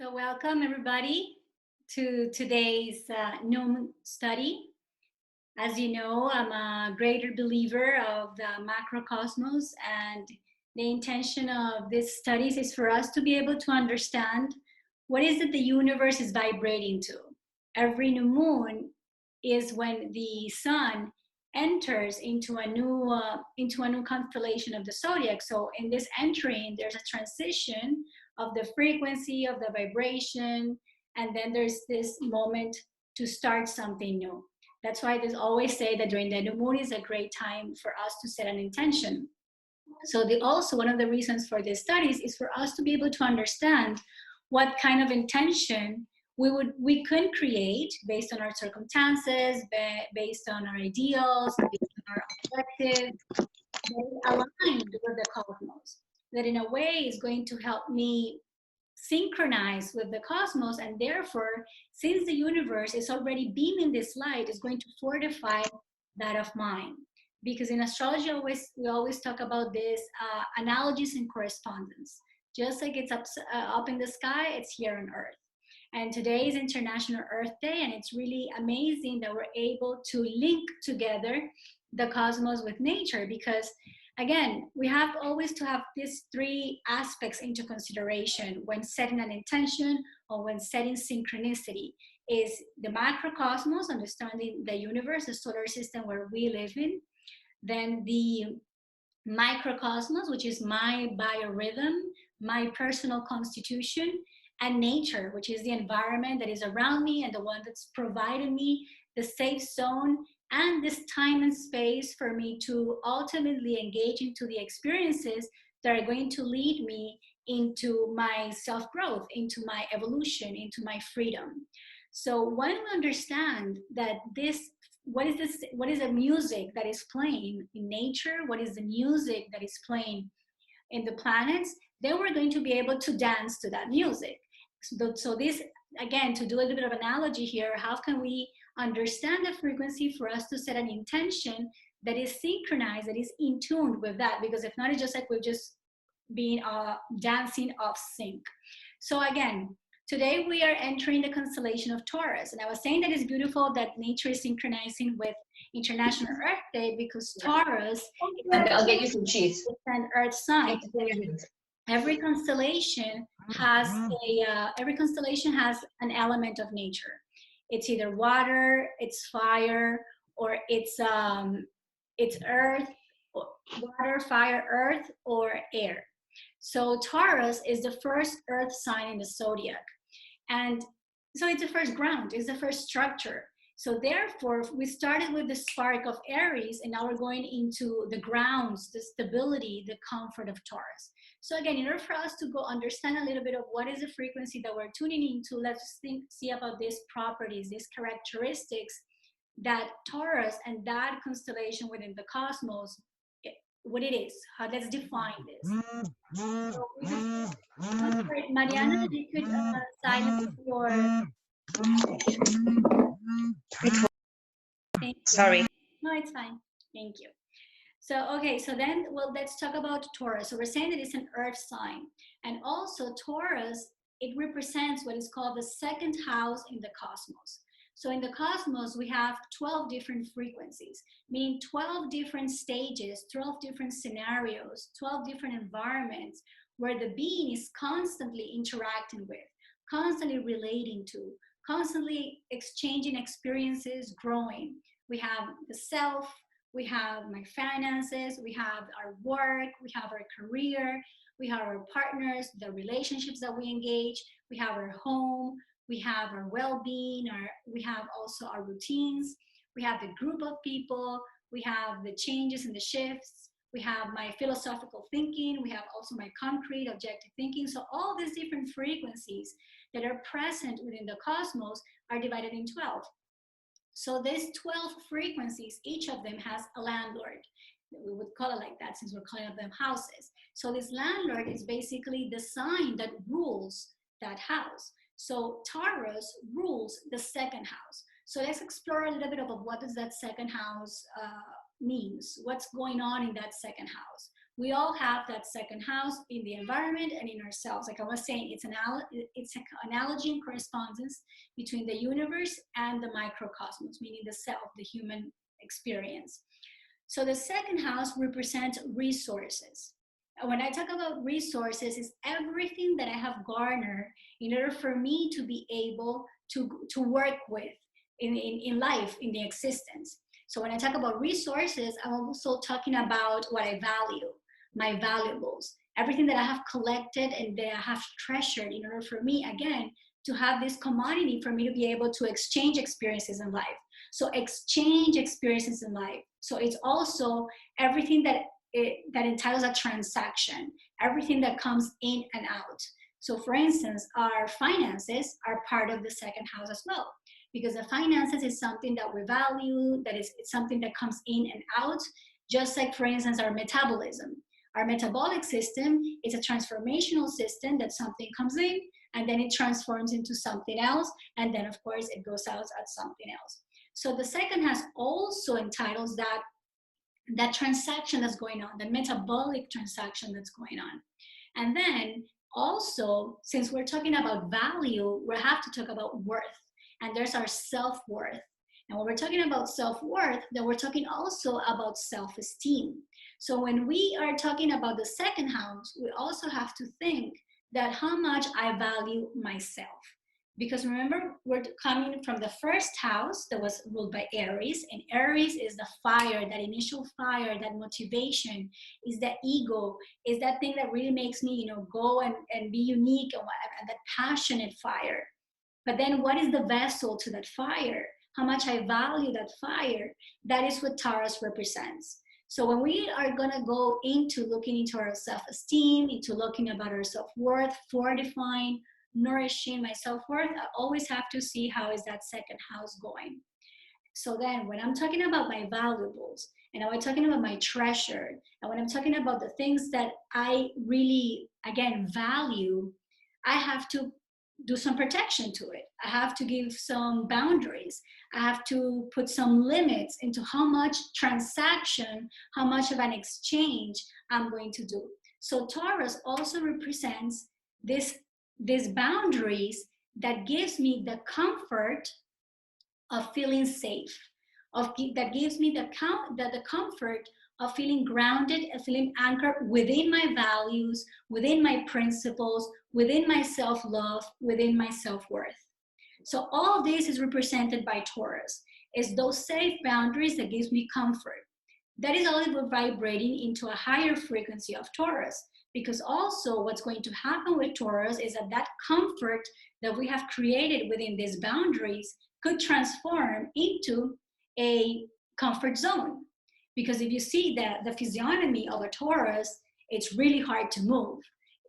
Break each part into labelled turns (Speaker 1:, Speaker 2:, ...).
Speaker 1: So welcome everybody to today's new study. As you know, I'm a greater believer of the macrocosmos, and the intention of these studies is for us to be able to understand what is it the universe is vibrating to. Every new moon is when the sun enters into a new constellation of the zodiac. So in this entering, there's a transition of the frequency of the vibration, and then there's this moment to start something new. That's why they always say that during the new moon is a great time for us to set an intention. So also one of the reasons for these studies is for us to be able to understand what kind of intention we could create based on our circumstances, based on our ideals, based on our objectives, aligned with the cosmos. That in a way is going to help me synchronize with the cosmos, and therefore, since the universe is already beaming this light, is going to fortify that of mine. Because in astrology, we always talk about this analogies and correspondence. Just like it's up in the sky, it's here on Earth. And today is International Earth Day, and it's really amazing that we're able to link together the cosmos with nature, because again, we have always to have these three aspects into consideration when setting an intention or when setting synchronicity. Is the macrocosmos, understanding the universe, the solar system where we live in. Then the microcosmos, which is my biorhythm, my personal constitution, and nature, which is the environment that is around me and the one that's providing me the safe zone and this time and space for me to ultimately engage into the experiences that are going to lead me into my self-growth, into my evolution, into my freedom. So when we understand that what is the music that is playing in nature, what is the music that is playing in the planets, then we're going to be able to dance to that music. So this, again, to do a little bit of analogy here, how can we understand the frequency for us to set an intention that is synchronized, that is in tune with that? Because if not, it's just like we're just being dancing off sync. So again, today we are entering the constellation of Taurus, and I was saying that it's beautiful that nature is synchronizing with International Earth Day, because Taurus
Speaker 2: I'll get you some cheese.
Speaker 1: is an Earth sign. Every constellation has an element of nature. It's either water, it's fire, or it's earth, water, fire, earth, or air. So Taurus is the first earth sign in the zodiac, and so it's the first ground, it's the first structure. So therefore, we started with the spark of Aries, and now we're going into the grounds, the stability, the comfort of Taurus. So again, in order for us to go understand a little bit of what is the frequency that we're tuning into, let's see about these properties, these characteristics that Taurus and that constellation within the cosmos, what it is. Let's define this. So Mariana, if you could silence your...
Speaker 2: Sorry.
Speaker 1: No, it's fine. Thank you. So, okay, so then, well, let's talk about Taurus. So we're saying that it's an earth sign. And also Taurus, it represents what is called the second house in the cosmos. So in the cosmos, we have 12 different frequencies, meaning 12 different stages, 12 different scenarios, 12 different environments where the being is constantly interacting with, constantly relating to, constantly exchanging experiences, growing. We have the self, we have my finances, we have our work, we have our career, we have our partners, the relationships that we engage, we have our home, we have our well-being, we have also our routines, we have the group of people, we have the changes and the shifts, we have my philosophical thinking, we have also my concrete objective thinking. So all these different frequencies that are present within the cosmos are divided in 12. So these 12 frequencies, each of them has a landlord. We would call it like that since we're calling them houses. So this landlord is basically the sign that rules that house. So Taurus rules the second house. So let's explore a little bit of what does that second house means. What's going on in that second house? We all have that second house in the environment and in ourselves. Like I was saying, it's an analogy and correspondence between the universe and the microcosmos, meaning the self, the human experience. So the second house represents resources. When I talk about resources, it's everything that I have garnered in order for me to be able to work with in life, in the existence. So when I talk about resources, I'm also talking about what I value, my valuables, everything that I have collected and that I have treasured in order for me, again, to have this commodity for me to be able to exchange experiences in life. So exchange experiences in life. So it's also everything that entitles a transaction, everything that comes in and out. So for instance, our finances are part of the second house as well, because the finances is something that we value, that is it's something that comes in and out, just like, for instance, our metabolism. Our metabolic system is a transformational system that something comes in and then it transforms into something else, and then of course it goes out as something else. So the second house also entitles that transaction that's going on, the metabolic transaction that's going on. And then also, since we're talking about value, we have to talk about worth. And there's our self-worth. And when we're talking about self-worth, then we're talking also about self-esteem. So when we are talking about the second house, we also have to think that how much I value myself. Because remember, we're coming from the first house that was ruled by Aries, and Aries is the fire, that initial fire, that motivation, is that ego, is that thing that really makes me, go and be unique, and that passionate fire. But then what is the vessel to that fire? How much I value that fire? That is what Taurus represents. So when we are gonna go into looking into our self-esteem, into looking about our self-worth, fortifying, nourishing my self-worth, I always have to see how is that second house going. So then when I'm talking about my valuables, and when I'm talking about my treasure, and when I'm talking about the things that I really, again, value, I have to do some protection to it. I have to give some boundaries. I have to put some limits into how much transaction, how much of an exchange I'm going to do. So Taurus also represents these boundaries that gives me the comfort of feeling safe, that gives me the comfort of feeling grounded, of feeling anchored within my values, within my principles, within my self-love, within my self-worth. So all of this is represented by Taurus. It's those safe boundaries that gives me comfort. That is all about vibrating into a higher frequency of Taurus. Because also what's going to happen with Taurus is that comfort that we have created within these boundaries could transform into a comfort zone. Because if you see the physiognomy of a Taurus, it's really hard to move.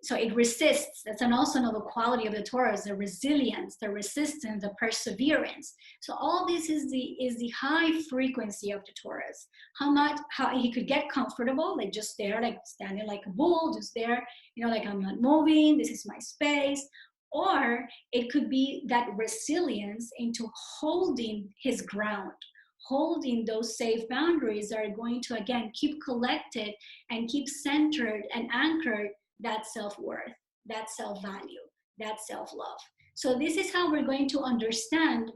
Speaker 1: So it resists. That's also another quality of the Taurus, the resilience, the resistance, the perseverance. So all this is the high frequency of the Taurus. How he could get comfortable, like just there, like standing like a bull, just there, like I'm not moving, this is my space. Or it could be that resilience into holding his ground, holding those safe boundaries that are going to, again, keep collected and keep centered and anchored that self-worth, that self-value, that self-love. So this is how we're going to understand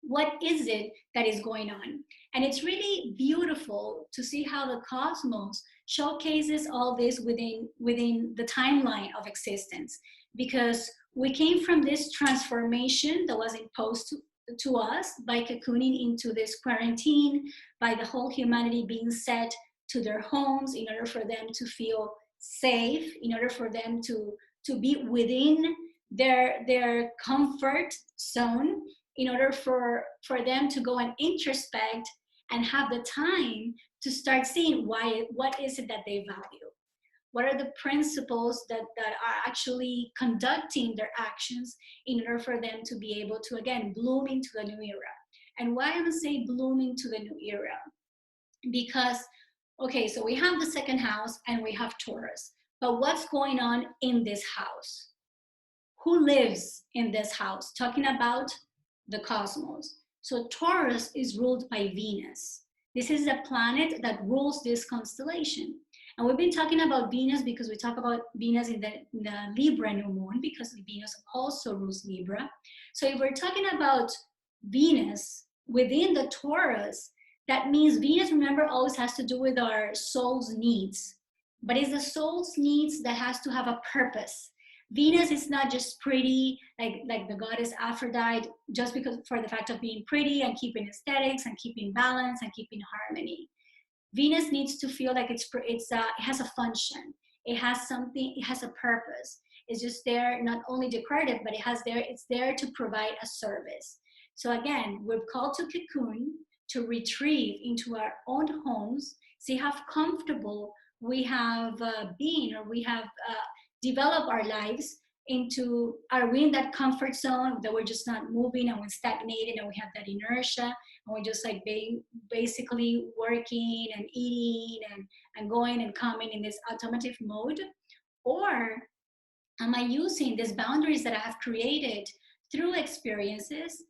Speaker 1: what is it that is going on. And it's really beautiful to see how the cosmos showcases all this within the timeline of existence, because we came from this transformation that was imposed to us by cocooning into this quarantine, by the whole humanity being set to their homes in order for them to feel safe, in order for them to be within their comfort zone, in order for them to go and introspect and have the time to start seeing what is it that they value. What are the principles that are actually conducting their actions in order for them to be able to, again, bloom into the new era. And why I'm saying bloom into the new era? Because, okay, so we have the second house and we have Taurus, but what's going on in this house? Who lives in this house? Talking about the cosmos. So Taurus is ruled by Venus. This is a planet that rules this constellation. And we've been talking about Venus because we talk about Venus in the Libra new moon, because Venus also rules Libra. So if we're talking about Venus within the Taurus, that means Venus, remember, always has to do with our soul's needs. But it's the soul's needs that has to have a purpose. Venus is not just pretty, like the goddess Aphrodite, just because for the fact of being pretty and keeping aesthetics and keeping balance and keeping harmony. Venus needs to feel like it has a function. It has something. It has a purpose. It's just there, not only decorative, but it's there to provide a service. So again, we're called to cocoon, to retrieve into our own homes, see how comfortable we have been, or we have developed our lives into. Are we in that comfort zone that we're just not moving and we're stagnated and we have that inertia and we're just like basically working and eating and going and coming in this automatic mode? Or am I using these boundaries that I have created through experiences?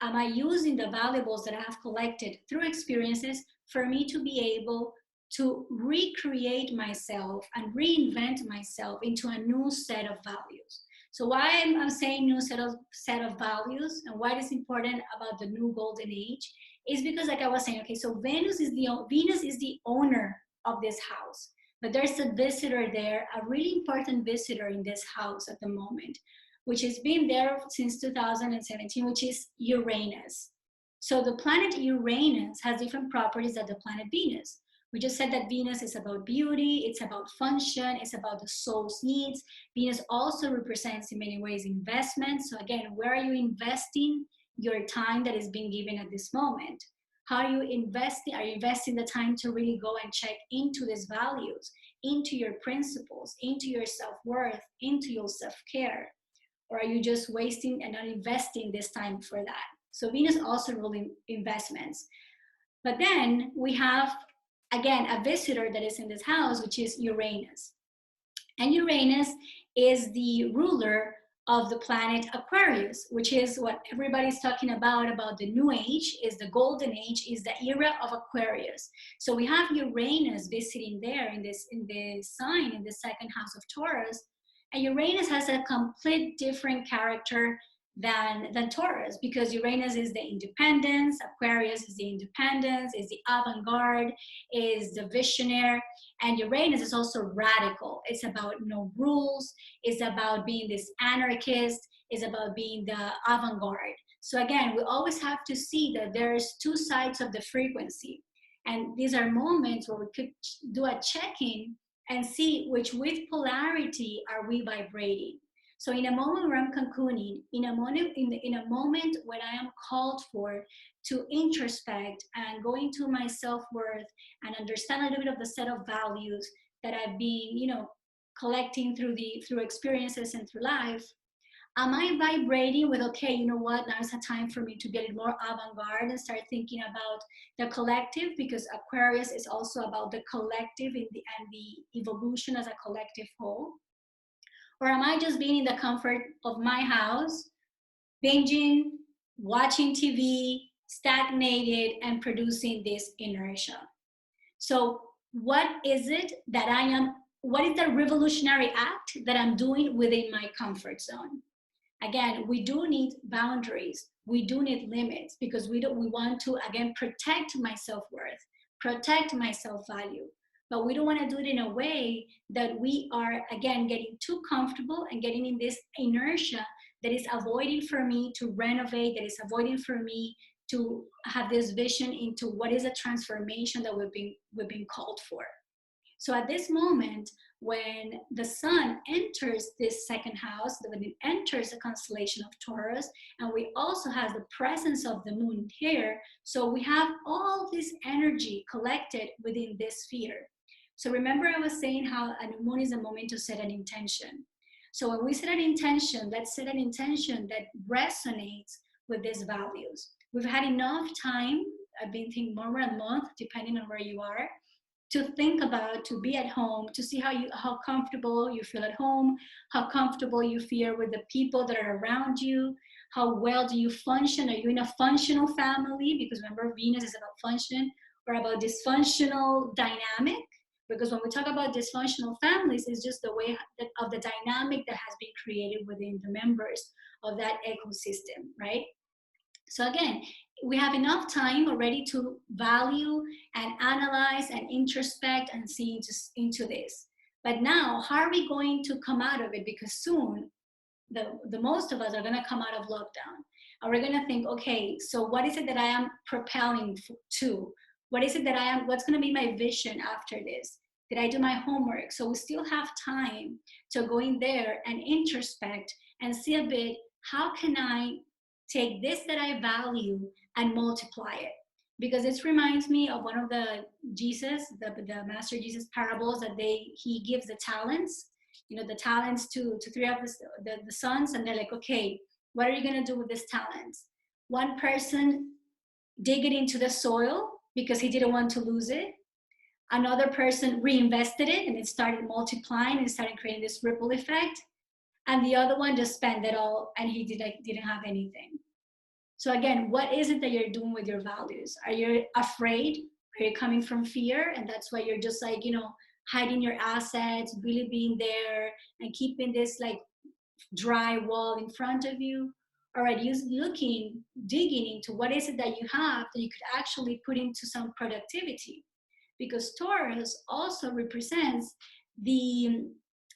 Speaker 1: Am I using the valuables that I have collected through experiences for me to be able to recreate myself and reinvent myself into a new set of values? So why I'm saying new set of values, and why it is important about the new golden age, is because, like I was saying, okay, so Venus is the owner of this house, but there's a visitor there, a really important visitor in this house at the moment, which has been there since 2017, which is Uranus. So the planet Uranus has different properties than the planet Venus. We just said that Venus is about beauty, it's about function, it's about the soul's needs. Venus also represents in many ways investment. So again, where are you investing your time that is being given at this moment? How are you investing? Are you investing the time to really go and check into these values, into your principles, into your self-worth, into your self-care? Or are you just wasting and not investing this time for that? So Venus also ruling investments. But then we have, again, a visitor that is in this house, which is Uranus. And Uranus is the ruler of the planet Aquarius, which is what everybody's talking about the new age, is the golden age, is the era of Aquarius. So we have Uranus visiting there in this sign, in the second house of Taurus. And Uranus has a complete different character than Taurus, because Uranus is the independence, Aquarius is the independence, is the avant-garde, is the visionary, and Uranus is also radical. It's about no rules, it's about being this anarchist, it's about being the avant-garde. So again, we always have to see that there's two sides of the frequency. And these are moments where we could do a check-in and see with polarity are we vibrating. So in a moment where I'm cocooning, in a moment when I am called for to introspect and go into my self-worth and understand a little bit of the set of values that I've been, collecting through experiences and through life, am I vibrating with, okay, you know what, now is a time for me to get more avant-garde and start thinking about the collective, because Aquarius is also about the collective and the evolution as a collective whole? Or am I just being in the comfort of my house, binging, watching TV, stagnated, and producing this inertia? So what is it that what is the revolutionary act that I'm doing within my comfort zone? Again, we do need boundaries. We do need limits, because we want to, again, protect my self-worth, protect my self-value. But we don't want to do it in a way that we are, again, getting too comfortable and getting in this inertia that is avoiding for me to renovate, that is avoiding for me to have this vision into what is a transformation that we've been called for. So at this moment, when the sun enters this second house, when it enters the constellation of Taurus, and we also have the presence of the moon here, so we have all this energy collected within this sphere. So remember I was saying how a new moon is a moment to set an intention. So when we set an intention, let's set an intention that resonates with these values. We've had enough time, I've been thinking more than a month, depending on where you are, to think about, to be at home, to see how comfortable you feel at home, how comfortable you feel with the people that are around you, how well do you function? Are you in a functional family? Because remember, Venus is about function, or about dysfunctional dynamic, Because when we talk about dysfunctional families, it's just the way of the dynamic that has been created within the members of that ecosystem, right? So again, we have enough time already to value and analyze and introspect and see into this. But now, how are we going to come out of it? Because soon, the most of us are going to come out of lockdown. And we're going to think, okay, so what is it that I am propelling to? What is it that I am, what's going to be my vision after this? Did I do my homework? So we still have time to go in there and introspect and see a bit, how can I take this that I value and multiply it? Because this reminds me of one of the the Master Jesus parables that he gives the talents, the talents to three of the sons, and they're like, okay, what are you going to do with this talents? One person dig it into the soil because he didn't want to lose it. Another person reinvested it and it started multiplying and started creating this ripple effect. And the other one just spent it all and he didn't have anything. So again, what is it that you're doing with your values? Are you afraid? Are you coming from fear? And that's why you're just like, hiding your assets, really being there and keeping this like dry wall in front of you? Or are you digging into what is it that you have that you could actually put into some productivity? Because Taurus also represents the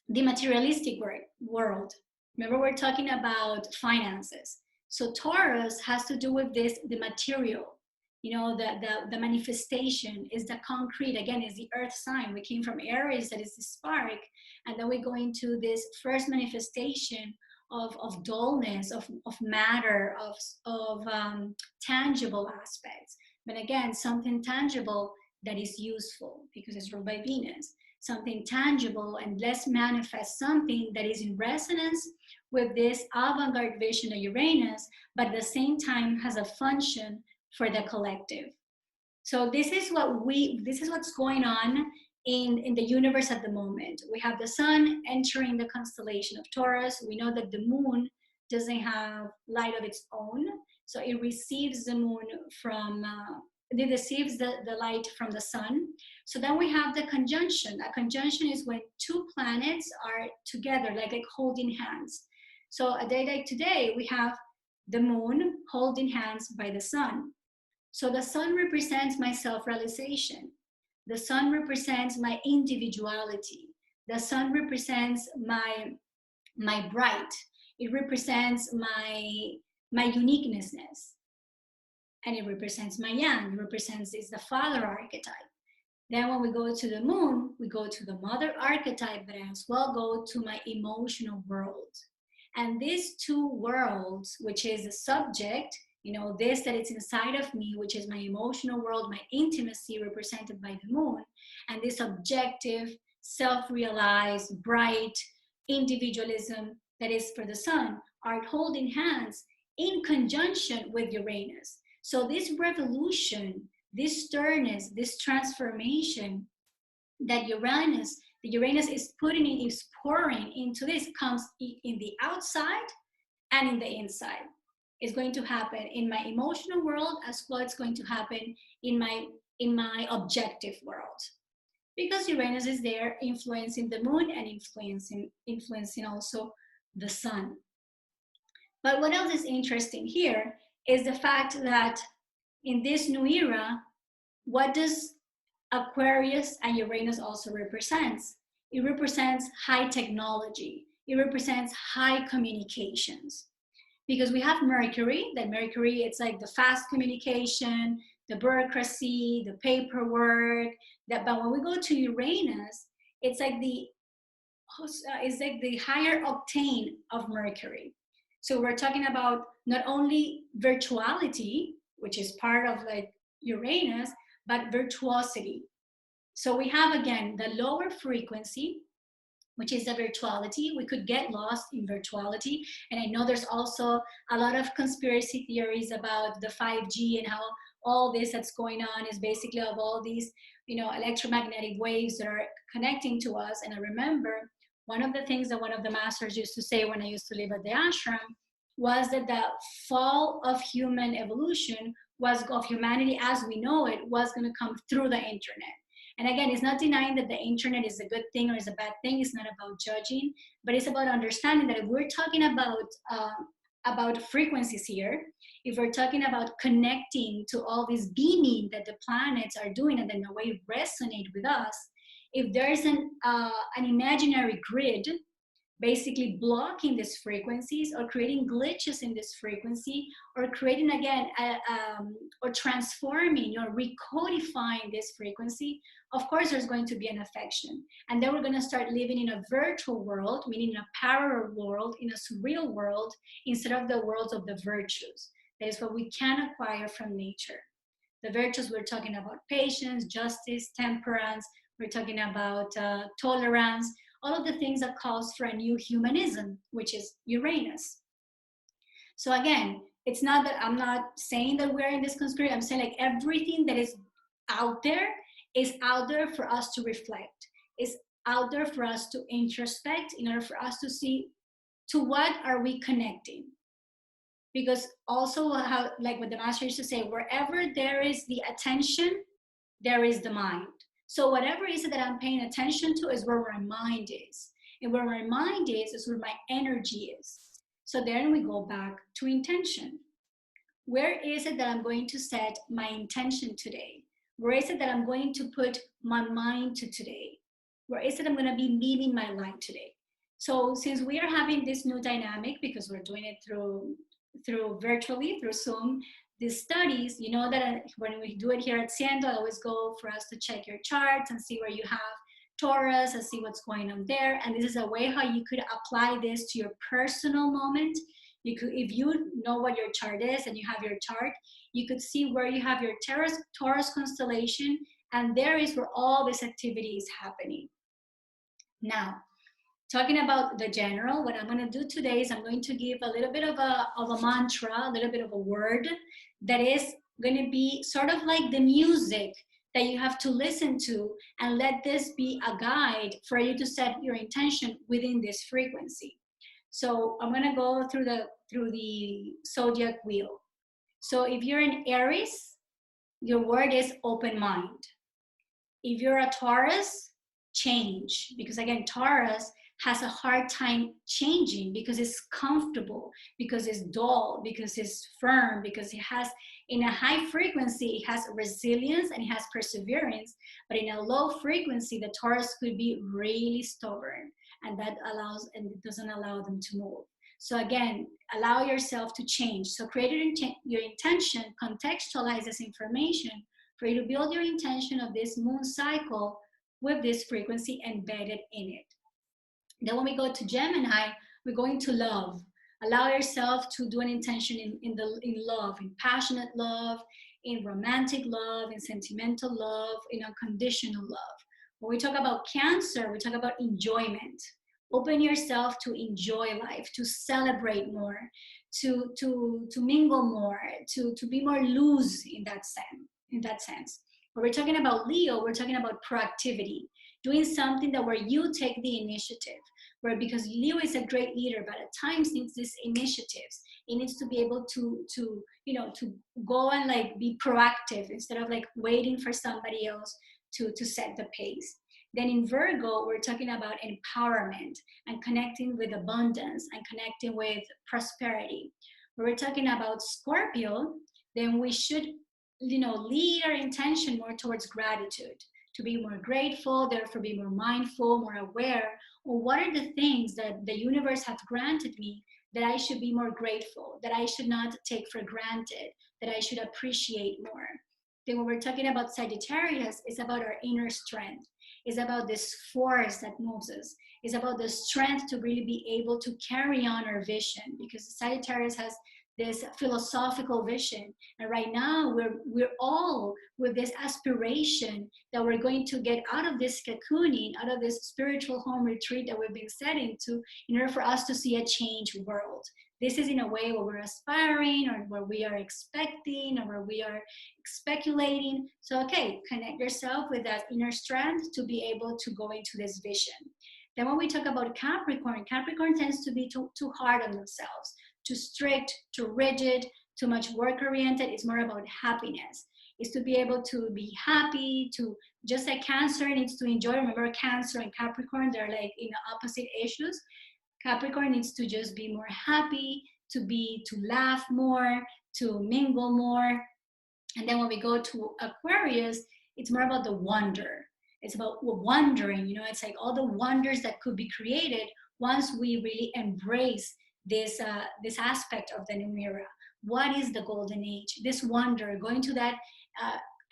Speaker 1: materialistic world. Remember, we're talking about finances. So Taurus has to do with this, the material, the manifestation is the concrete. Again, is the earth sign. We came from Aries, that is the spark. And then we go into this first manifestation of dullness, of matter, of tangible aspects. But again, something tangible that is useful because it's ruled by Venus. Something tangible and less manifest, something that is in resonance with this avant-garde vision of Uranus, but at the same time has a function for the collective. So this is what's going on in the universe at the moment. We have the sun entering the constellation of Taurus. We know that the moon doesn't have light of its own, so it receives the moon from it receives the light from the sun. So then we have the conjunction. A conjunction is when two planets are together, like holding hands. So a day like today, we have the moon holding hands by the sun. So the sun represents my self-realization. The sun represents my individuality. The sun represents my bright. It represents my uniqueness. And it represents my yang. It represents, it's the father archetype. Then when we go to the moon, we go to the mother archetype, but I as well go to my emotional world. And these two worlds, which is the subject, this that it's inside of me, which is my emotional world, my intimacy represented by the moon, and this objective, self-realized, bright individualism that is for the sun, are holding hands in conjunction with Uranus. So this revolution, this sternness, this transformation that Uranus is pouring into this, comes in the outside and in the inside. It's going to happen in my emotional world as well. It's going to happen in my objective world, because Uranus is there influencing the moon and influencing also the sun. But what else is interesting here is the fact that in this new era, what does Aquarius and Uranus also represents? It represents high technology. It represents high communications. Because we have Mercury, it's like the fast communication, the bureaucracy, the paperwork. But when we go to Uranus, it's like the higher octane of Mercury. So we're talking about not only virtuality, which is part of like Uranus, but virtuosity. So we have, again, the lower frequency, which is the virtuality. We could get lost in virtuality. And I know there's also a lot of conspiracy theories about the 5G and how all this that's going on is basically of all these, electromagnetic waves that are connecting to us. And I remember one of the things that one of the masters used to say when I used to live at the ashram was that the fall of human evolution of humanity as we know it was going to come through the internet. And again, it's not denying that the internet is a good thing or is a bad thing. It's not about judging, but it's about understanding that if we're talking about frequencies here, if we're talking about connecting to all this beaming that the planets are doing and then the way it resonate with us, if there's an imaginary grid basically blocking these frequencies or creating glitches in this frequency or creating again or transforming or recodifying this frequency, of course there's going to be an affection. And then we're going to start living in a virtual world, meaning in a parallel world, in a surreal world, instead of the worlds of the virtues. That is what we can acquire from nature. The virtues, we're talking about patience, justice, temperance, we're talking about tolerance, all of the things that calls for a new humanism, which is Uranus. So again, it's not that I'm not saying that we're in this conspiracy. I'm saying like everything that is out there is out there for us to reflect. Is out there for us to introspect in order for us to see to what are we connecting. Because also how, like what the master used to say, wherever there is the attention, there is the mind. So whatever is it that I'm paying attention to is where my mind is. And where my mind is where my energy is. So then we go back to intention. Where is it that I'm going to set my intention today? Where is it that I'm going to put my mind to today? Where is it I'm going to be living my life today? So since we are having this new dynamic, because we're doing it through virtually, through Zoom, these studies, you know that when we do it here at Ciento, I always go for us to check your charts and see where you have Taurus and see what's going on there. And this is a way how you could apply this to your personal moment. You could, if you know what your chart is and you have your chart, you could see where you have your Taurus constellation, and there is where all this activity is happening. Now, talking about the general, what I'm going to do today is I'm going to give a little bit of a mantra, a little bit of a word that is going to be sort of like the music that you have to listen to, and let this be a guide for you to set your intention within this frequency. So I'm going to go through the zodiac wheel. So if you're an Aries, your word is open mind. If you're a Taurus, change, because again, Taurus has a hard time changing because it's comfortable, because it's dull, because it's firm, because it has, in a high frequency, it has resilience and it has perseverance, but in a low frequency, the Taurus could be really stubborn, and that allows, and it doesn't allow them to move. So again, allow yourself to change. So create your intention, contextualize this information for you to build your intention of this moon cycle with this frequency embedded in it. Then when we go to Gemini, we're going to love. Allow yourself to do an intention in love, in passionate love, in romantic love, in sentimental love, in unconditional love. When we talk about Cancer, we talk about enjoyment. Open yourself to enjoy life, to celebrate more, to mingle more, to be more loose in that sense. When we're talking about Leo, we're talking about proactivity, doing something that where you take the initiative, where, because Leo is a great leader, but at times needs these initiatives. It needs to be able to go and like be proactive instead of like waiting for somebody else to set the pace. Then in Virgo, we're talking about empowerment and connecting with abundance and connecting with prosperity. When we're talking about Scorpio, then we should, lead our intention more towards gratitude, to be more grateful, therefore be more mindful, more aware of what are the things that the universe has granted me that I should be more grateful, that I should not take for granted, that I should appreciate more. Then when we're talking about Sagittarius, it's about our inner strength. It's about this force that moves us. It's about the strength to really be able to carry on our vision, because Sagittarius has this philosophical vision. And right now we're all with this aspiration that we're going to get out of this cocooning, out of this spiritual home retreat that we've been set into, in order for us to see a changed world. This is in a way where we're aspiring, or where we are expecting, or where we are speculating. So, okay, connect yourself with that inner strength to be able to go into this vision. Then when we talk about Capricorn, Capricorn tends to be too hard on themselves, too strict, too rigid, too much work-oriented. It's more about happiness. is to be able to be happy, to just like Cancer needs to enjoy. Remember, Cancer and Capricorn, they're like in opposite issues. Capricorn needs to just be more happy, to laugh more, to mingle more. And then when we go to Aquarius, it's more about the wonder. It's about wondering, it's like all the wonders that could be created once we really embrace this aspect of the new era. What is the golden age? This wonder, going to that,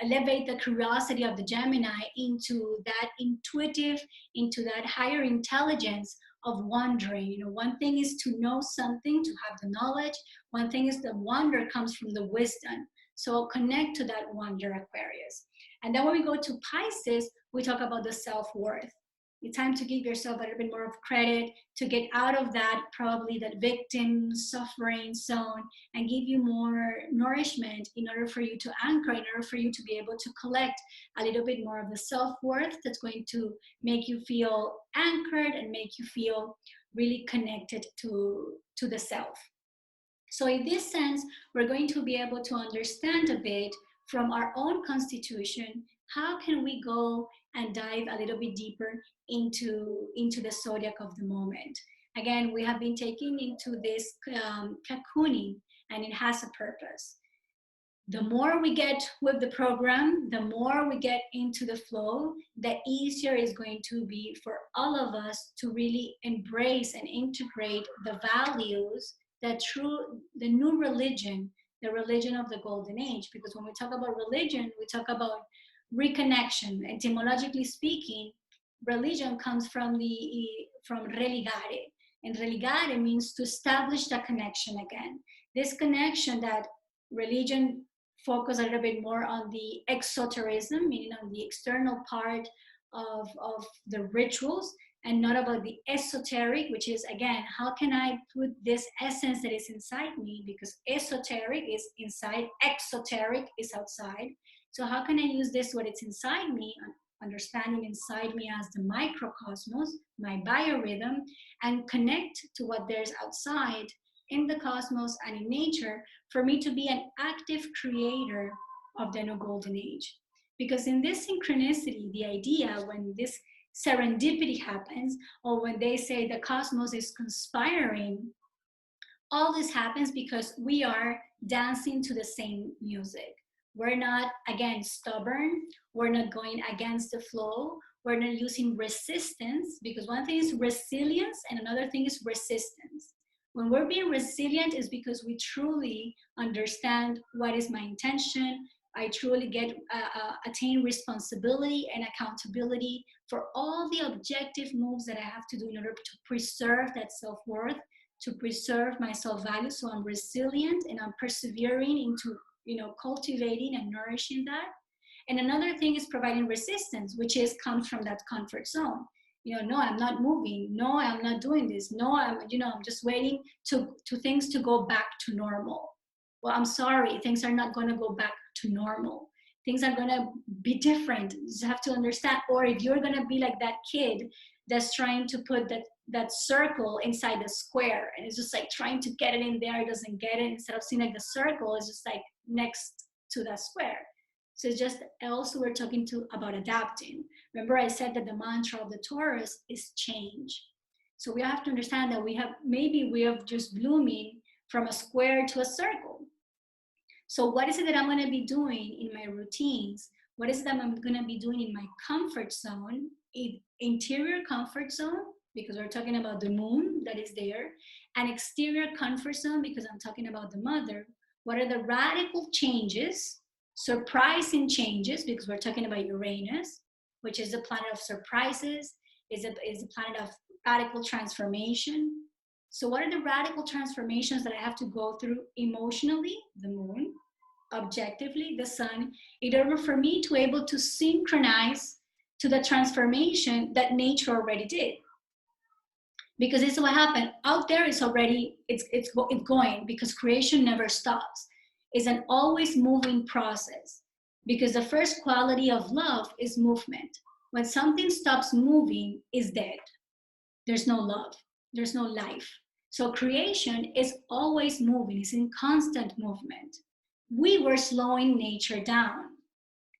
Speaker 1: elevate the curiosity of the Gemini into that intuitive, into that higher intelligence of wondering. One thing is to know something, to have the knowledge. One thing is the wonder comes from the wisdom. So connect to that wonder, Aquarius. And then when we go to Pisces, we talk about the self-worth. It's time to give yourself a little bit more of credit, to get out of that, probably that victim suffering zone, and give you more nourishment in order for you to anchor, in order for you to be able to collect a little bit more of the self-worth that's going to make you feel anchored and make you feel really connected to the self. So in this sense, we're going to be able to understand a bit from our own constitution, how can we go and dive a little bit deeper into the zodiac of the moment. Again, we have been taken into this cocooning, and it has a purpose. The more we get with the program, the more we get into the flow, the easier it's going to be for all of us to really embrace and integrate the values, the new religion, the religion of the golden age. Because when we talk about religion, we talk about reconnection. Etymologically speaking, religion comes from religare, and religare means to establish that connection again. This connection that religion focus a little bit more on the exoterism, meaning on the external part of the rituals, and not about the esoteric, which is, again, how can I put this essence that is inside me? Because esoteric is inside, exoteric is outside. So how can I use this, what it's inside me, understanding inside me as the microcosmos, my biorhythm, and connect to what there's outside in the cosmos and in nature, for me to be an active creator of the new golden age. Because in this synchronicity, the idea, when this serendipity happens, or when they say the cosmos is conspiring, all this happens because we are dancing to the same music. We're not, again, stubborn. We're not going against the flow. We're not using resistance, because one thing is resilience and another thing is resistance. When we're being resilient is because we truly understand what is my intention. I truly attain responsibility and accountability for all the objective moves that I have to do in order to preserve that self-worth, to preserve my self-value. So I'm resilient and I'm persevering into, cultivating and nourishing that. And another thing is providing resistance, which comes from that comfort zone. No, I'm not moving. No, I'm not doing this. No, I'm just waiting to things to go back to normal. Well, I'm sorry, things are not going to go back to normal. Things are going to be different. You just have to understand. Or if you're going to be like that kid that's trying to put that circle inside the square, and it's just like trying to get it in there, it doesn't get it. Instead of seeing like the circle, it's just like next to that square. So it's just, also we're talking about adapting. Remember I said that the mantra of the Taurus is change. So we have to understand that we have just blooming from a square to a circle. So what is it that I'm going to be doing in my routines? What is it that I'm going to be doing in my comfort zone, interior comfort zone, because we're talking about the moon that is there, and exterior comfort zone, because I'm talking about the mother. What are the radical changes, surprising changes, because we're talking about Uranus, which is the planet of surprises, is a planet of radical transformation. So what are the radical transformations that I have to go through emotionally, the moon, objectively, the sun, in order for me to be able to synchronize to the transformation that nature already did? Because this is what happened. Out there is already, it's going, because creation never stops. It's an always moving process, because the first quality of love is movement. When something stops moving, it's dead. There's no love, there's no life. So creation is always moving, it's in constant movement. We were slowing nature down.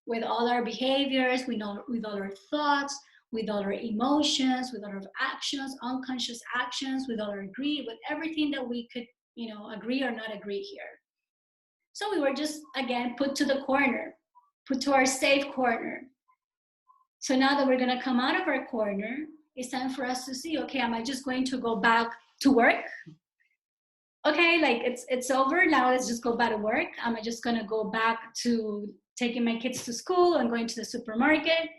Speaker 1: with all our behaviors, with all our thoughts, with all our emotions, with all our actions, unconscious actions, with all our greed, with everything that we could, agree or not agree here. So we were just, again, put to the corner, put to our safe corner. So now that we're going to come out of our corner, it's time for us to see, okay, am I just going to go back to work? Okay, like it's over now, let's just go back to work. Am I just going to go back to taking my kids to school and going to the supermarket?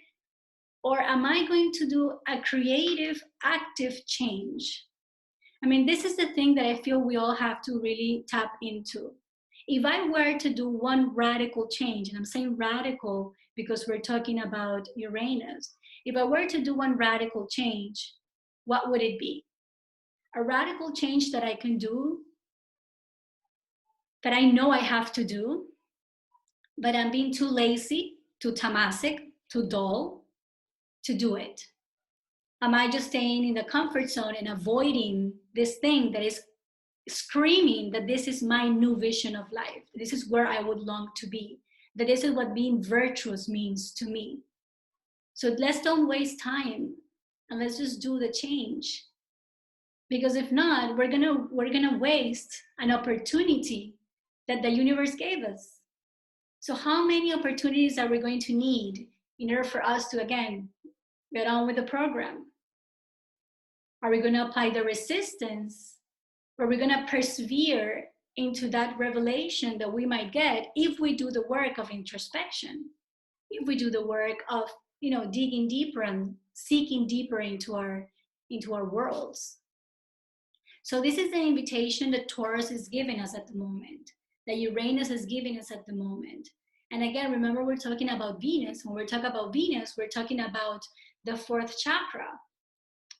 Speaker 1: Or am I going to do a creative, active change? I mean, this is the thing that I feel we all have to really tap into. If I were to do one radical change, and I'm saying radical because we're talking about Uranus, if I were to do one radical change, what would it be? A radical change that I can do, that I know I have to do, but I'm being too lazy, too tamasic, too dull to do it. Am I just staying in the comfort zone and avoiding this thing that is screaming that this is my new vision of life? This is where I would long to be. That this is what being virtuous means to me. So let's don't waste time and let's just do the change. Because if not, we're gonna waste an opportunity that the universe gave us. So how many opportunities are we going to need in order for us to, again, get on with the program? Are we going to apply the resistance? Or are we going to persevere into that revelation that we might get if we do the work of introspection, if we do the work of, digging deeper and seeking deeper into our worlds? So this is the invitation that Taurus is giving us at the moment, that Uranus is giving us at the moment. And again, remember, we're talking about Venus. When we're talking about Venus, we're talking about the fourth chakra,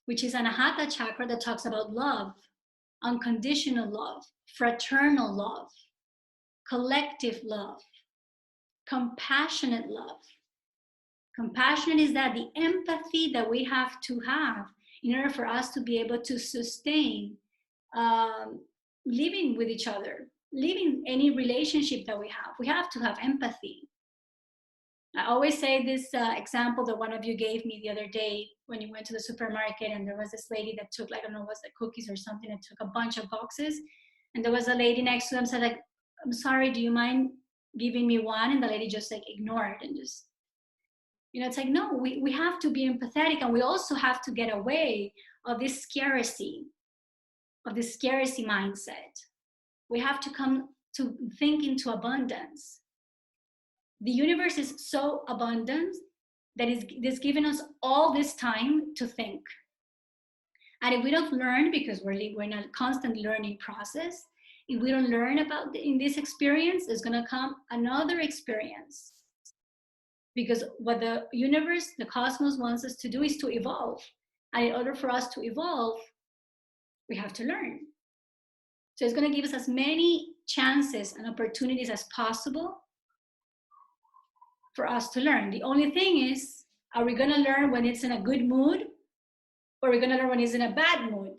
Speaker 1: which is Anahata chakra, that talks about love, unconditional love, fraternal love, collective love, compassionate love. Compassion is that the empathy that we have to have in order for us to be able to sustain living with each other, living any relationship that we have to have empathy. I always say this example that one of you gave me the other day when you went to the supermarket, and there was this lady that took, like, I don't know, was it cookies or something, and took a bunch of boxes, and there was a lady next to them said, like, I'm sorry, do you mind giving me one? And the lady just like ignored and just, it's like, no, we have to be empathetic, and we also have to get away of this scarcity mindset. We have to come to think into abundance. The universe is so abundant that it's given us all this time to think. And if we don't learn, because we're in a constant learning process, if we don't learn about in this experience, there's going to come another experience. Because what the universe, the cosmos, wants us to do is to evolve. And in order for us to evolve, we have to learn. So it's going to give us as many chances and opportunities as possible for us to learn. The only thing is, are we going to learn when it's in a good mood, or are we going to learn when it's in a bad mood?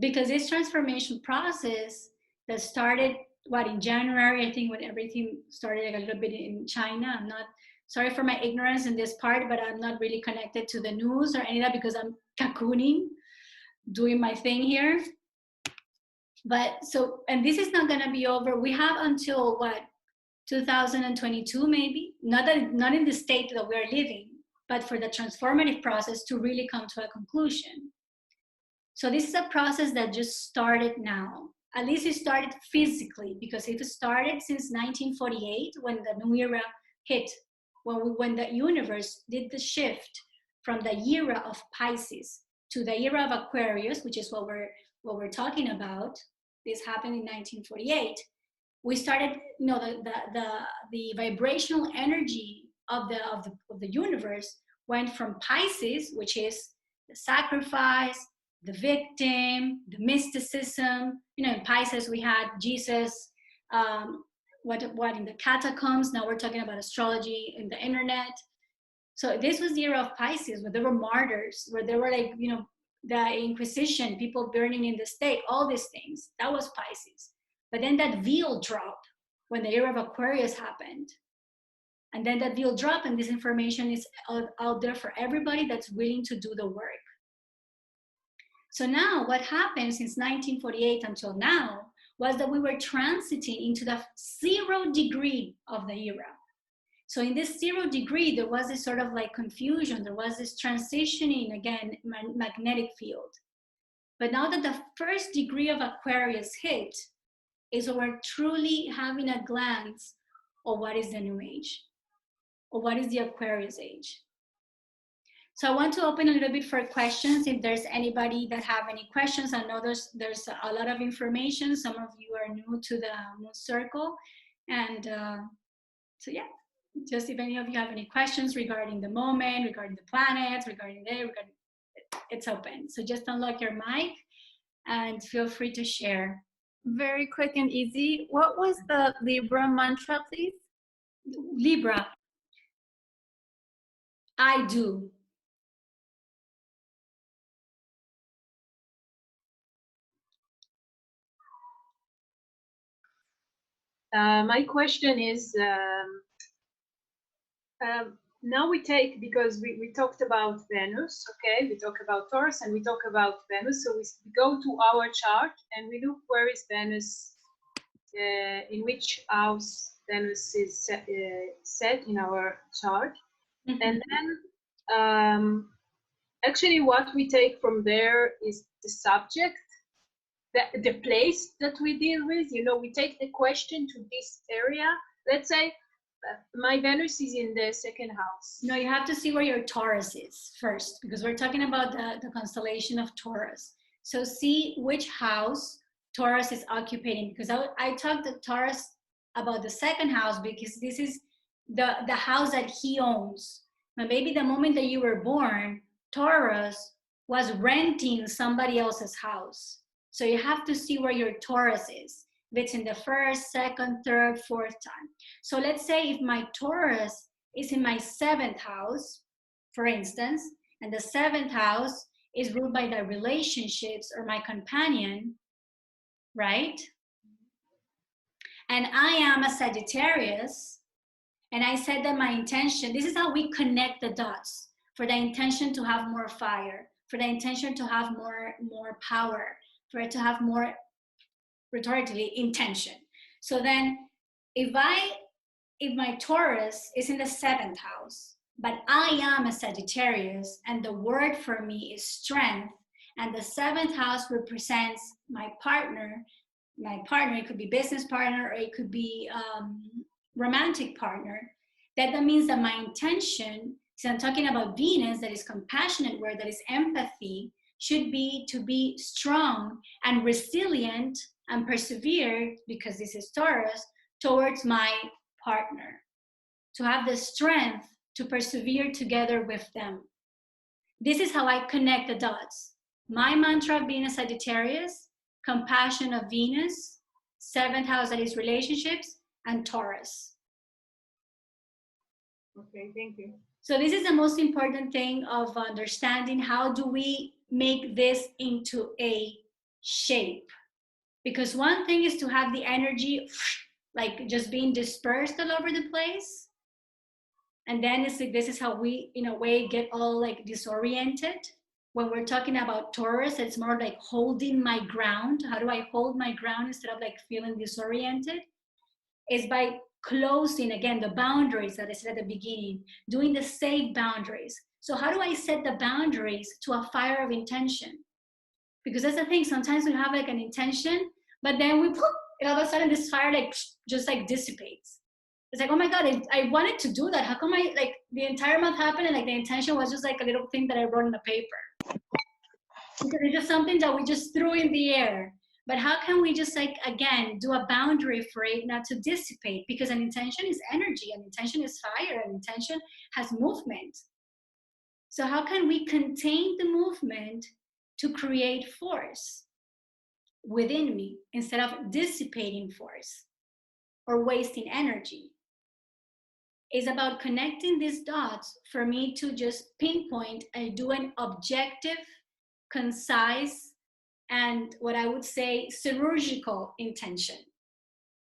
Speaker 1: Because this transformation process that started, in January, I think, when everything started, like, a little bit in China. I'm not, sorry for my ignorance in this part, but I'm not really connected to the news or any of that because I'm cocooning, doing my thing here. But so, and this is not going to be over. We have until 2022, maybe, not in the state that we're living, but for the transformative process to really come to a conclusion. So this is a process that just started now. At least it started physically, because it started since 1948 when the new era hit, when the universe did the shift from the era of Pisces to the era of Aquarius, which is what we're talking about. This happened in 1948. We started, the vibrational energy of the universe went from Pisces, which is the sacrifice, the victim, the mysticism. In Pisces we had Jesus, what in the catacombs. Now we're talking about astrology in the internet. So this was the era of Pisces, where there were martyrs, where there were, like, the Inquisition, people burning in the stake, all these things. That was Pisces. But then that veil dropped when the era of Aquarius happened. And then that will drop, and this information is out there for everybody that's willing to do the work. So now what happened since 1948 until now was that we were transiting into the 0 degree of the era. So in this 0 degree, there was this sort of like confusion. There was this transitioning, again, magnetic field. But now that the 1st degree of Aquarius hit, is when we're truly having a glance of what is the new age, or what is the Aquarius age. So I want to open a little bit for questions. If there's anybody that have any questions, I know there's a lot of information. Some of you are new to the Moon Circle. And so yeah, just if any of you have any questions regarding the moment, regarding the planets, regarding the day, it's open. So just unlock your mic and feel free to share.
Speaker 3: Very quick and easy. What was the Libra mantra, please?
Speaker 1: Libra, I do.
Speaker 4: My question is, now we take, because we talked about Venus, okay? We talk about Taurus and we talk about Venus. So we go to our chart and we look where is Venus, in which house Venus is set in our chart. Mm-hmm. And then actually what we take from there is the subject, the place that we deal with. You know, we take the question to this area. Let's say my Venus is in the 2nd house.
Speaker 1: No, you have to see where your Taurus is first, because we're talking about the constellation of Taurus. So see which house Taurus is occupying, because I talked to Taurus about the 2nd house, because this is the house that he owns. Now, maybe the moment that you were born, Taurus was renting somebody else's house. So you have to see where your Taurus is. If it's in the 1st, 2nd, 3rd, 4th time. So let's say if my Taurus is in my 7th house, for instance, and the 7th house is ruled by the relationships or my companion, right? And I am a Sagittarius, and I said that my intention, this is how we connect the dots, for the intention to have more fire, for the intention to have more power, for it to have more, rhetorically, intention. So then if my Taurus is in the 7th house, but I am a Sagittarius and the word for me is strength, and the 7th house represents my partner, it could be business partner, or it could be romantic partner, that means that my intention, so I'm talking about Venus, that is compassionate word, that is empathy, should be to be strong and resilient and persevere, because this is Taurus, towards my partner, to have the strength to persevere together with them. This is how I connect the dots. My mantra of being a Sagittarius, compassion of Venus, 7th house that is relationships, and Taurus.
Speaker 4: Okay, thank you.
Speaker 1: So this is the most important thing of understanding how do we make this into a shape. Because one thing is to have the energy like just being dispersed all over the place. And then it's like, this is how we, in a way, get all like disoriented. When we're talking about Taurus, it's more like holding my ground. How do I hold my ground instead of like feeling disoriented? Is by closing, again, the boundaries that I said at the beginning, doing the safe boundaries. So how do I set the boundaries to a fire of intention? Because that's the thing, sometimes we have like an intention, but then we poof, and all of a sudden this fire like just like dissipates. It's like, oh my God, I wanted to do that. How come I, like the entire month happened and like the intention was just like a little thing that I wrote in the paper? Because it's just something that we just threw in the air. But how can we just like, again, do a boundary for it not to dissipate? Because an intention is energy, an intention is fire, an intention has movement. So how can we contain the movement to create force within me instead of dissipating force or wasting energy? It's about connecting these dots for me to just pinpoint and do an objective, concise, and what I would say surgical intention.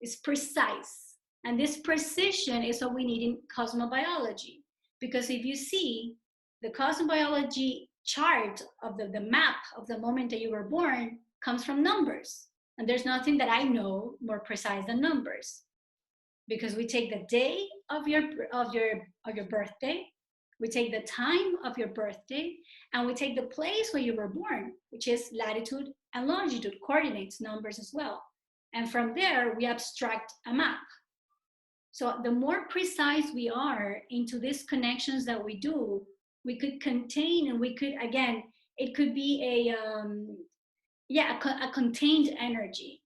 Speaker 1: It's precise. And this precision is what we need in cosmobiology. Because if you see the cosmobiology chart of the map of the moment that you were born comes from numbers. And there's nothing that I know more precise than numbers. Because we take the day of your birthday, we take the time of your birthday, and we take the place where you were born, which is latitude and longitude, coordinates, numbers as well. And from there, we abstract a map. So the more precise we are into these connections that we do, we could contain, and we could, again, it could be a contained energy,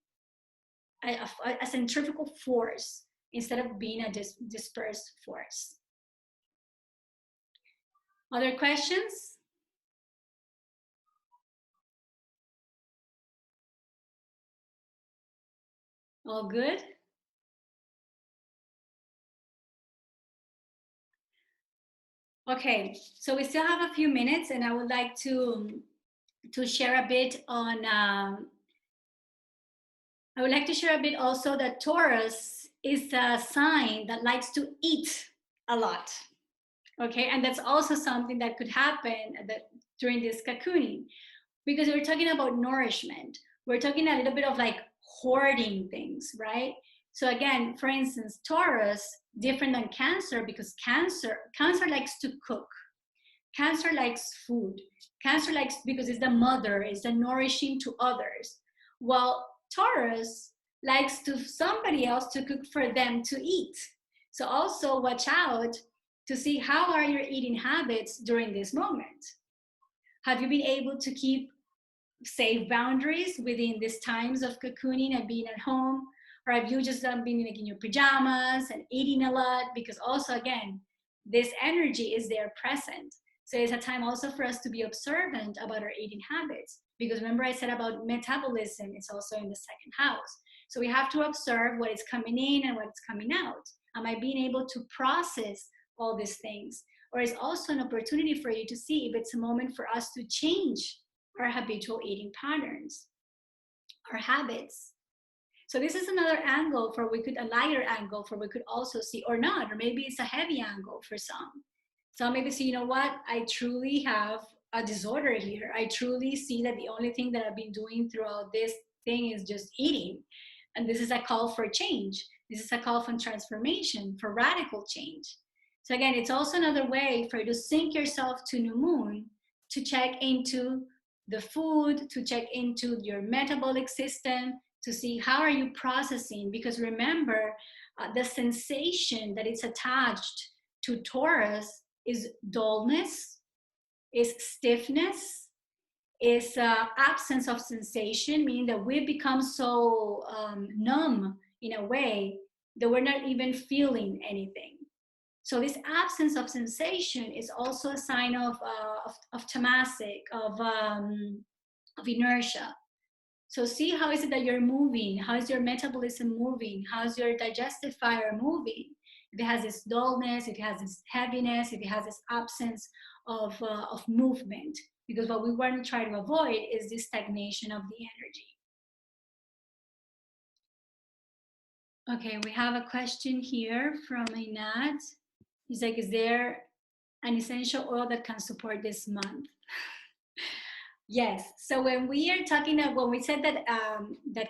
Speaker 1: a centrifugal force, instead of being a dispersed force. Other questions? All good? Okay, so we still have a few minutes, and I would like to share a bit on, I would like to share a bit also that Taurus is a sign that likes to eat a lot. Okay, and that's also something that could happen during this cocooning, because we're talking about nourishment. We're talking a little bit of like hoarding things, right? So again, for instance, Taurus, different than Cancer, because Cancer likes to cook. Cancer likes food. Cancer likes, because it's the mother, it's the nourishing to others. While Taurus likes to somebody else to cook for them to eat. So also watch out to see how are your eating habits during this moment. Have you been able to keep safe boundaries within these times of cocooning and being at home? Or have you just been like in your pajamas and eating a lot? Because also, again, this energy is there present. So it's a time also for us to be observant about our eating habits. Because remember I said about metabolism, it's also in the second house. So we have to observe what is coming in and what is coming out. Am I being able to process all these things? Or is also an opportunity for you to see if it's a moment for us to change our habitual eating patterns, our habits. So this is another angle for we could, a lighter angle for we could also see, or not, or maybe it's a heavy angle for some. Some maybe say, you know what, I truly have a disorder here. I truly see that the only thing that I've been doing throughout this thing is just eating. And this is a call for change. This is a call for transformation, for radical change. So again, it's also another way for you to sync yourself to new moon, to check into the food, to check into your metabolic system, to see how are you processing. Because remember, the sensation that is attached to Taurus is dullness, is stiffness, is absence of sensation, meaning that we've become so numb in a way that we're not even feeling anything. So this absence of sensation is also a sign of tamasic, of inertia. So see how is it that you're moving? How is your metabolism moving? How's your digestive fire moving? If it has this dullness, if it has this heaviness, if it has this absence of movement. Because what we want to try to avoid is this stagnation of the energy. Okay, we have a question here from Inat. He's like, is there an essential oil that can support this month? Yes. So when we are talking about, when we said that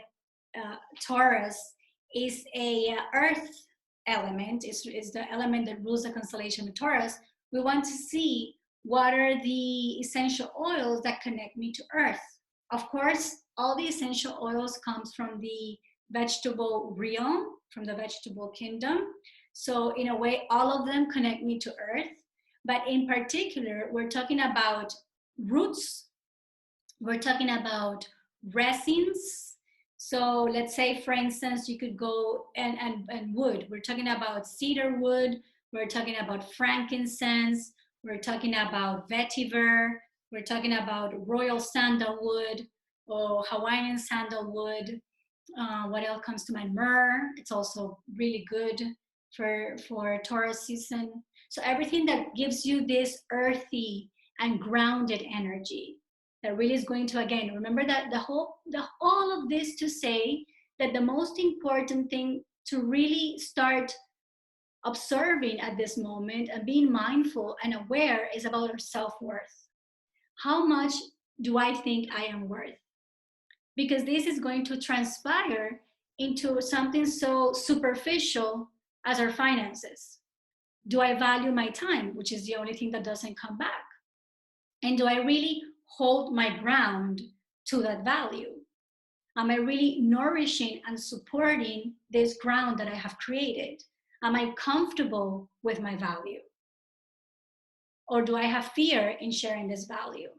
Speaker 1: Taurus is a earth element, is the element that rules the constellation of Taurus, we want to see what are the essential oils that connect me to earth. Of course, all the essential oils comes from the vegetable realm, from the vegetable kingdom. So in a way, all of them connect me to earth. But in particular, we're talking about roots. We're talking about resins. So let's say, for instance, you could go and wood. We're talking about cedar wood. We're talking about frankincense. We're talking about vetiver. We're talking about royal sandalwood or Hawaiian sandalwood. What else comes to mind? Myrrh. It's also really good for Taurus season. So everything that gives you this earthy and grounded energy that really is going to, again, remember that all of this to say that the most important thing to really start observing at this moment and being mindful and aware is about our self-worth. How much do I think I am worth? Because this is going to transpire into something so superficial as our finances. Do I value my time, which is the only thing that doesn't come back? And do I really hold my ground to that value? Am I really nourishing and supporting this ground that I have created? Am I comfortable with my value? Or do I have fear in sharing this value?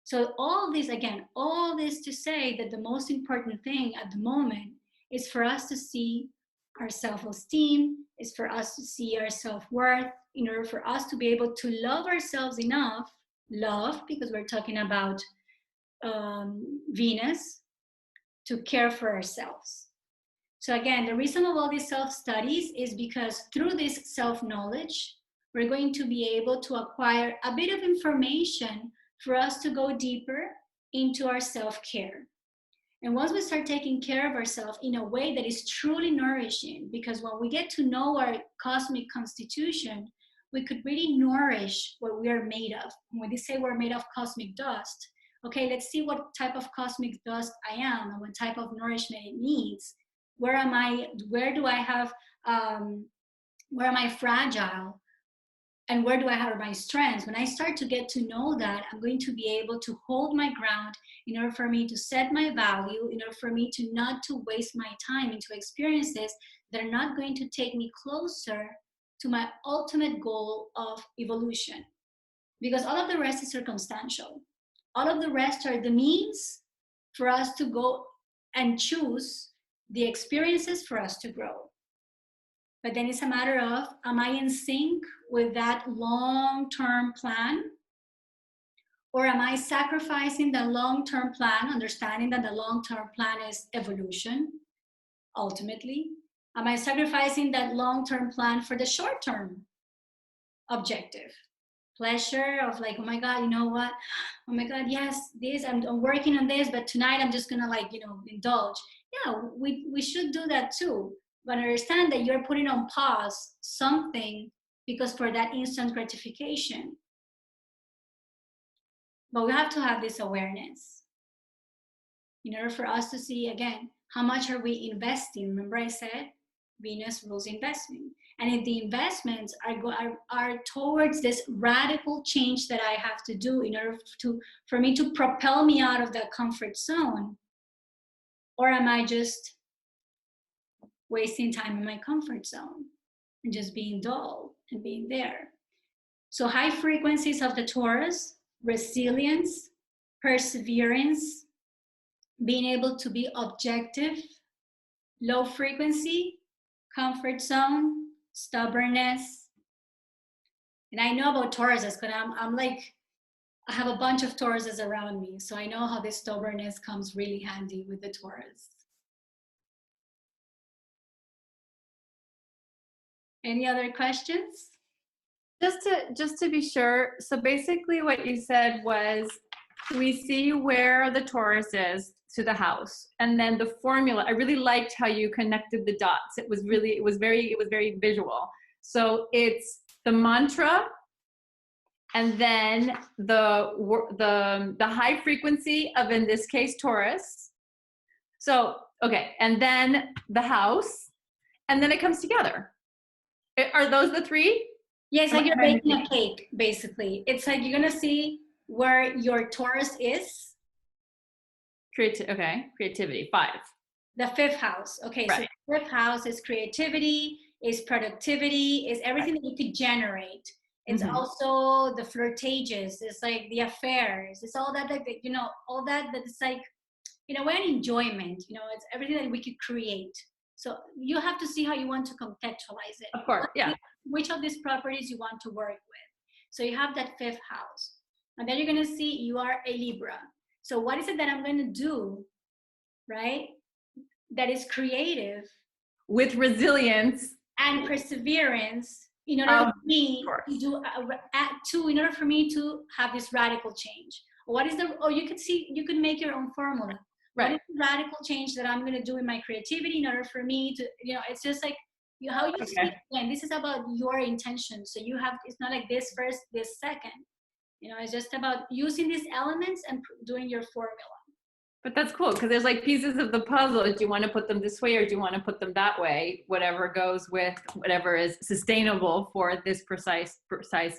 Speaker 1: So all this, again, all this to say that the most important thing at the moment is for us to see our self-esteem, is for us to see our self-worth, in order for us to be able to love ourselves enough, love, because we're talking about Venus, to care for ourselves. So again, the reason of all these self-studies is because through this self-knowledge, we're going to be able to acquire a bit of information for us to go deeper into our self-care. And once we start taking care of ourselves in a way that is truly nourishing, because when we get to know our cosmic constitution, we could really nourish what we are made of. When they say we're made of cosmic dust, okay, let's see what type of cosmic dust I am and what type of nourishment it needs. Where am I? Where do I have, where am I fragile? And where do I have my strengths? When I start to get to know that, I'm going to be able to hold my ground in order for me to set my value, in order for me to not to waste my time into experiences that are not going to take me closer to my ultimate goal of evolution. Because all of the rest is circumstantial. All of the rest are the means for us to go and choose the experiences for us to grow. But then it's a matter of, am I in sync with that long-term plan? Or am I sacrificing the long-term plan, understanding that the long-term plan is evolution, ultimately? Am I sacrificing that long-term plan for the short-term objective? Pleasure of like, oh my God, you know what? Oh my God, yes, this, I'm working on this, but tonight I'm just gonna like, indulge. Yeah, we should do that too. But understand that you're putting on pause something because for that instant gratification. But we have to have this awareness in order for us to see, again, how much are we investing? Remember I said Venus rules investment. And if the investments are towards this radical change that I have to do in order for me to propel me out of that comfort zone, or am I just wasting time in my comfort zone and just being dull and being there? So high frequencies of the Taurus, resilience, perseverance, being able to be objective. Low frequency, comfort zone, stubbornness. And I know about Tauruses because I'm like, I have a bunch of Tauruses around me. So I know how this stubbornness comes really handy with the Taurus. Any other questions?
Speaker 3: Just to be sure, so basically what you said was we see where the Taurus is to the house, and then the formula. I really liked how you connected the dots. It was very visual. So it's the mantra, and then the high frequency of, in this case, Taurus. So okay, and then the house, and then it comes together. Are those the three?
Speaker 1: Yeah, it's like you're baking a cake, basically. It's like you're gonna see where your Taurus is.
Speaker 3: Creativity, 5.
Speaker 1: The 5th house. Okay, right. So the 5th house is creativity, is productivity, is everything that you could generate. It's also the flirtages, it's like the affairs, it's all that, all that it's like, in a way, an enjoyment, it's everything that we could create. So you have to see how you want to contextualize it.
Speaker 3: Of course, yeah.
Speaker 1: Which of these properties you want to work with. So you have that 5th house. And then you're going to see you are a Libra. So what is it that I'm going to do, right? That is creative.
Speaker 3: With resilience.
Speaker 1: And perseverance in order for me to do, in order for me to have this radical change. What is or you could make your own formula. What
Speaker 3: Right.
Speaker 1: is the radical change that I'm going to do in my creativity in order for me to, it's just like how you see
Speaker 3: Okay.
Speaker 1: it. And this is about your intention. So you have, it's not like this first, this second. It's just about using these elements and doing your formula.
Speaker 3: But that's cool because there's like pieces of the puzzle. Do you want to put them this way or do you want to put them that way? Whatever goes with whatever is sustainable for this precise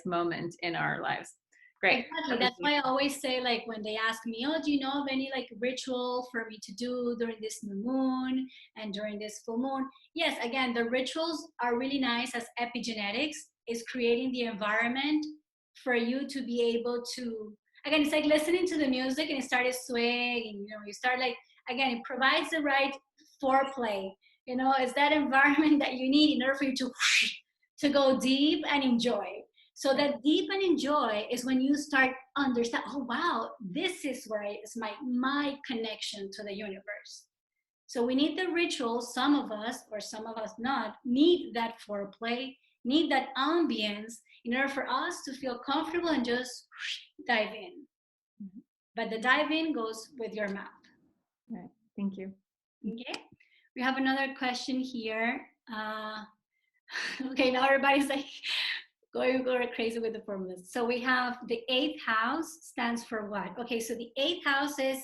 Speaker 3: moment in our lives. Great.
Speaker 1: Exactly. That's why I always say, like, when they ask me, oh, do you know of any like ritual for me to do during this new moon and during this full moon? Yes, again, the rituals are really nice as epigenetics is creating the environment for you to be able to, again, it's like listening to the music and it started swaying, and you start like, again, it provides the right foreplay. It's that environment that you need in order for you to go deep and enjoy. So that deep and enjoy is when you start understand, oh wow, this is where it's my connection to the universe. So we need the rituals, some of us or some of us not, need that foreplay, need that ambience in order for us to feel comfortable and just dive in. But the dive in goes with your mouth.
Speaker 3: Right. Thank you.
Speaker 1: Okay. We have another question here. Okay, now everybody's like going crazy with the formulas. So we have the 8th house stands for what? Okay, so the 8th house is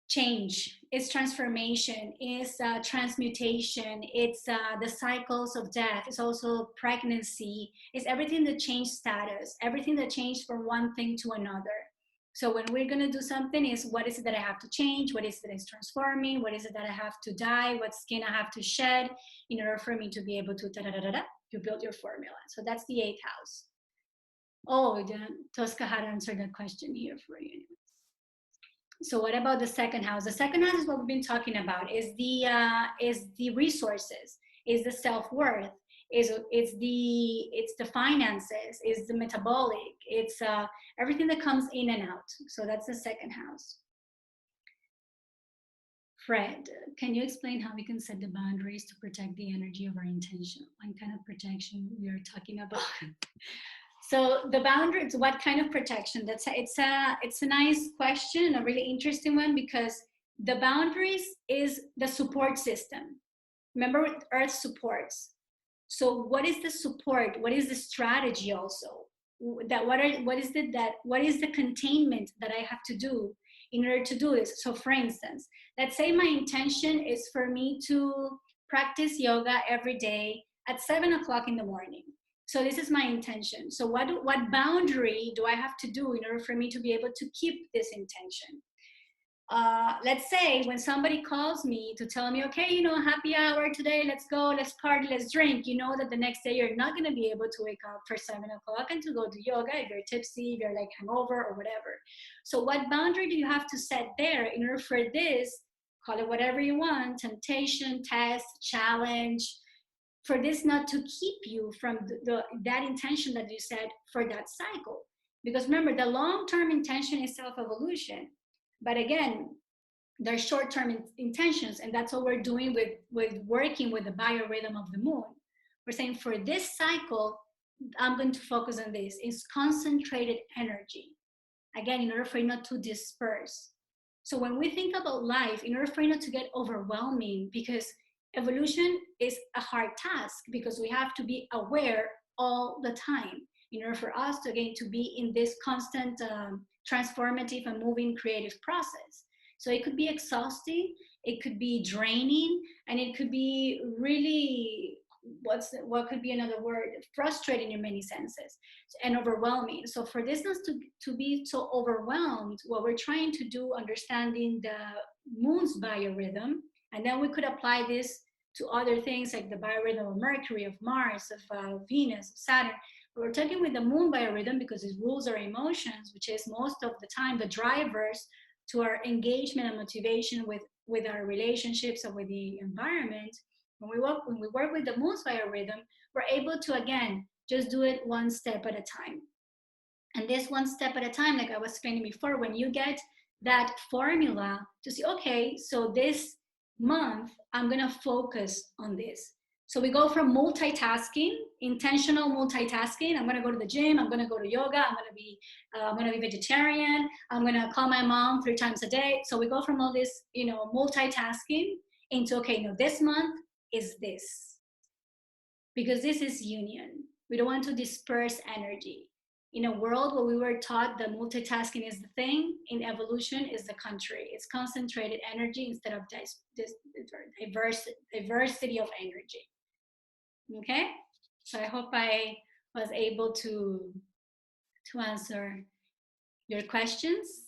Speaker 1: change, it's transformation, it's transmutation, it's the cycles of death, it's also pregnancy, it's everything that changed status, everything that changed from one thing to another. So when we're going to do something is, what is it that I have to change? What is it that is transforming? What is it that I have to die? What skin I have to shed in order for me to be able to you build your formula. So that's the 8th house. Oh, Tosca had answered that question here for you. So what about the 2nd house? The 2nd house is what we've been talking about, is the resources, is the self-worth, it's the finances, is the metabolic, it's everything that comes in and out. So that's the 2nd house. Fred, can you explain how we can set the boundaries to protect the energy of our intention? What kind of protection we are talking about? So the boundaries, what kind of protection? It's a nice question, a really interesting one, because the boundaries is the support system. Remember, Earth supports. So what is the support? What is the strategy also? What is the containment that I have to do in order to do this? So for instance, let's say my intention is for me to practice yoga every day at 7 o'clock in the morning. So this is my intention. So what boundary do I have to do in order for me to be able to keep this intention? Let's say when somebody calls me to tell me, okay, happy hour today, let's go, let's party, let's drink, that the next day you're not going to be able to wake up for 7 o'clock and to go to yoga if you're tipsy, if you're like hungover or whatever. So what boundary do you have to set there in order for this, call it whatever you want, temptation, test, challenge, for this not to keep you from that intention that you set for that cycle? Because remember, the long-term intention is self-evolution. But again, there's short-term intentions, and that's what we're doing with working with the biorhythm of the moon. We're saying for this cycle, I'm going to focus on this. It's concentrated energy. Again, in order for it not to disperse. So when we think about life, in order for it not to get overwhelming, because evolution is a hard task, because we have to be aware all the time in order for us to, again, to be in this constant transformative and moving creative process. So it could be exhausting, it could be draining, and it could be really, what could be another word, frustrating in many senses and overwhelming. So for this not to be so overwhelmed, what we're trying to do, understanding the moon's biorhythm, and then we could apply this to other things like the biorhythm of Mercury, of Mars, of Venus, of Saturn. We're talking with the moon biorhythm because it rules our emotions, which is most of the time the drivers to our engagement and motivation with our relationships and with the environment. When we work with the moon's biorhythm, we're able to, again, just do it one step at a time. And this one step at a time, like I was explaining before, when you get that formula to see, okay, so this month, I'm going to focus on this. So we go from multitasking, intentional multitasking. I'm gonna go to the gym. I'm gonna go to yoga. I'm gonna be vegetarian. I'm gonna call my mom 3 times a day. So we go from all this, multitasking into, okay, no, this month is this, because this is union. We don't want to disperse energy. In a world where we were taught that multitasking is the thing, in evolution is the country. It's concentrated energy instead of diversity of energy. Okay, so I hope I was able to answer your questions.